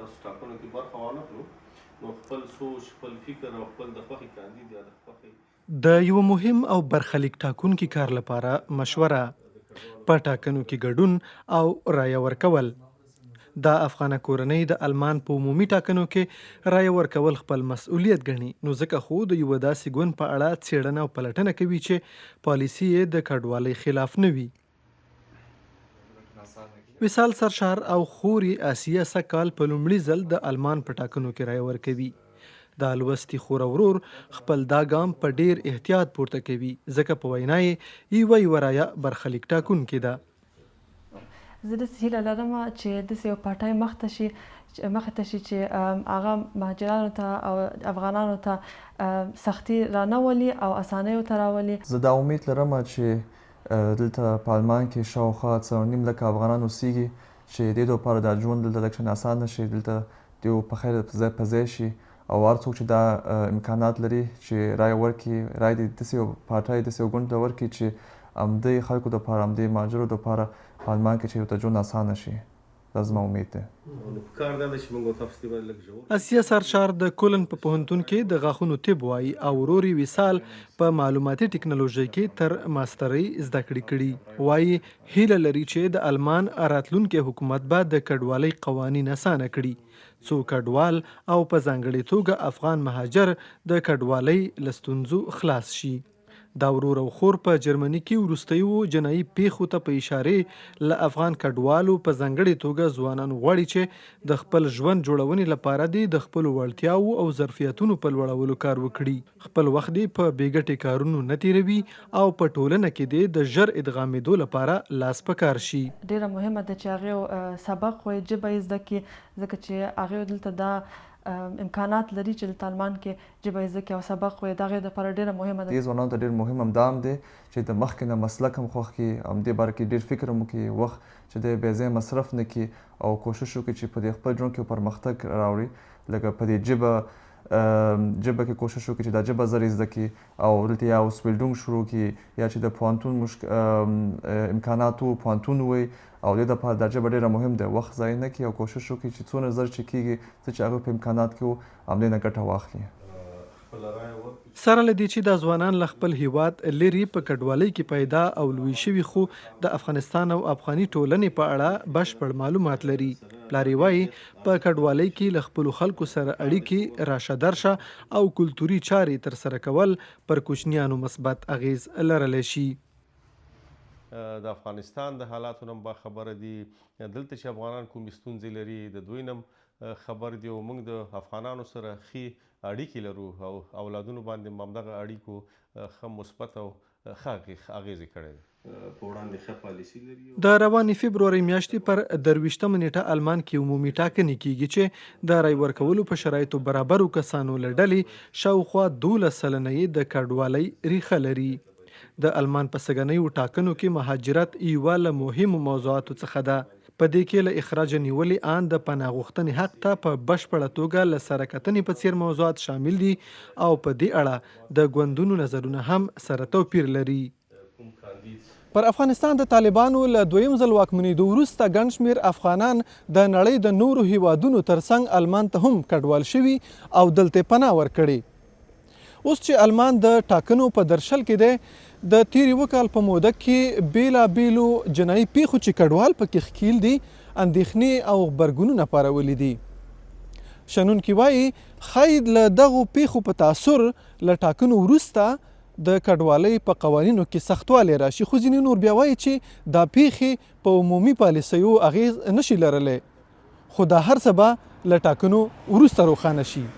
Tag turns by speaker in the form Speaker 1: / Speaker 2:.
Speaker 1: تاسو ټاکنو کې برخه وانخلو نو خپل سوچ خپل فکر او خپل د خوښې کاندید یا د خوښې
Speaker 2: د یو مهم او برخلیک ټاکونکي کار لپاره مشوره، په ټاکنو کې ګډون او رایه ورکول. د افغانه کورنۍ د آلمان په عمومي ټاکنو کې رایه ورکول خپل مسؤلیت ګڼي، نو ځکه خو د یوه داسې ګوند په اړه څېړنه او پلټنه کوي چې پالیسي یې د کډوالۍ خلاف نه وي. وصال سرشار او خور یې آسیه سږ په لومړي ځل د آلمان په ټاکنو کې رایه ورکوي. د لوستي خور او ورور خپل دا ګام په ډیر احتیاط پورته کوي، ځکه په وینا یې یوه رایه برخلیک ټاکونکې ده.
Speaker 3: زه داسې هیله لرم چې داسې یو پارټۍ مخې ته شي چې هغه مهاجرانو ته او افغانانو ته سختي رانولي او اسانیو ته راولي.
Speaker 4: زه دا امید لرم چې دلته په آلمان کې شاوخوا 2.5 لکه افغانان اوسیږي چې د دې لپاره دا ژوند دلته لږ شان اسانه شي، دلته د په خیر په ځای شي او هر څوک چې دا امکانات لري چې رایه ورکړي، رایه دې داسې یو پارټۍ داسې یو ګوند ته ورکړي چې همدې خلکو دپاره همدې مهاجرو دپاره په آلمان کې چې ورته ژوند اسانه شي. دا زما امید دی.
Speaker 2: آسیه سرشار د کولن په پوهنتون کې د غاښونو طب وایي او ورور یې وصال په معلوماتي ټکنالوژۍ کې تر ماسترۍ زده کړې کړي. وایي هیله لري چې د آلمان راتلونکی حکومت به د کډوالۍ قوانین اسانه کړي، څو کډوال او په ځانګړې توګه افغان مهاجر د کډوالۍ له ستونزو خلاص شي. دا ورور او خور په جرمني کې وروستیو جنایي پیښو ته په اشارې له افغان کډوالو په ځانګړې توګه ځوانان غواړي چې د خپل ژوند جوړونې لپاره د خپلو وړتیاو او ظرفیتونو په لوړولو کار وکړي، خپل وخت یې په بې ګټې کارونو نه تیروي او په ټولنه کې د ژر ادغامېدو لپاره لاس په کار شي.
Speaker 3: ډیره مهمه ده چې هغې سبق وایي، ژبه یې زده کړي، ځکه چې هغې دلته دا امکانات لري چې دلته آلمان کې ژبه یې زده کړي او سبق وایي. د هغې دپاره ډېره مهمه ده.
Speaker 4: دې ځوانانو ته ډېر مهم هم دا هم دی چې د مخکې نه مسلک هم خوښ کړي، همدې باره کې ډېر فکر هم وکړي، وخت چې دی بې ځایه مصرف نه کړي او کوشش وکړي چې په دې خپل ژوند کې پرمختګ راوړي. لکه په دې ژبه کې کوشش وکړي چې دا ژبه زر زده کړي او دلته یا اوسبیلډونګ شروع کړي یا چې د پوهنتون امکاناتو پوهنتون وي او دې دپاره دا ژبه ډېره مهم ده. وخت ضایع نه کړي او کوشش وکړي چې څونه زر چې کېږي څه چې هغه په امکانات کې وو همدې نه ګټه واخلي.
Speaker 2: سره له دې چې دا ځوانان له خپل هیواد لرې په کډوالۍ کې پیدا او لوی شوي، خو د افغانستان او افغاني ټولنې په اړه بشپړ معلومات لري. پلار یې وایي په کډوالۍ کې له خپلو خلکو سره اړیکې راشه درشه او کلتوري چارې ترسره کول پر کوچنیانو مثبت اغیز لرلی شي.
Speaker 1: د افغانستان د حالاتو نه به خبره دي، دلته چې افغانان کومې ستونزې لري د دوی نه خبر دي او موږ د افغانانو سره ښې اړیکې لرو او اولادونو باندې همدغه اړیکو ښه مثبت او ښه اغیزې کړی دی. په وړاندې ښه پالیسي لري.
Speaker 2: د روانې فبرورۍ میاشتې پر 23 نیټه آلمان کې عمومي ټاکنې کیږي چې د رای ورکولو په شرایطو برابرو کسانو له ډلې شاوخوا 12 سلنه یې د کډوالۍ ریښه لري. د آلمان په سږنیو ټاکنو کې مهاجرت یوه له مهمو موضوعاتو څخه ده. په دې کې له اخراج نیولې ان د پناه غوښتنې حق ته په بشپړه توګه له سره کتنې په څیر موضوعات شامل دي او په دې اړه د ګوندونو نظرونه هم سره توپیر لري. پر افغانستان د طالبانو له دویم ځل واکمنېدو وروسته ګڼ شمېر افغانان د نړۍ د نورو هیوادونو ترڅنګ آلمان ته هم کډوال شوي او دلته پناه ورکړي. اوس چې آلمان د ټاکنو په درشل کې دی، د تیر یوه کال په موده کې بیلابیلو جنایي پیښو چې کډوال پکې ښکیل دي اندېښنې او غبرګونونه پارولي دي. شنونکي وایي ښایي له دغو پیښو په تاثر له ټاکنو وروسته د کډوالۍ په قوانینو کې سختوالی راشي، خو ځینې نور بیا وایي چې دا پیښې په عمومي پالیسیو اغیز نشي لرلی، خو دا هر څه به له ټاکنو وروسته روښانه شي.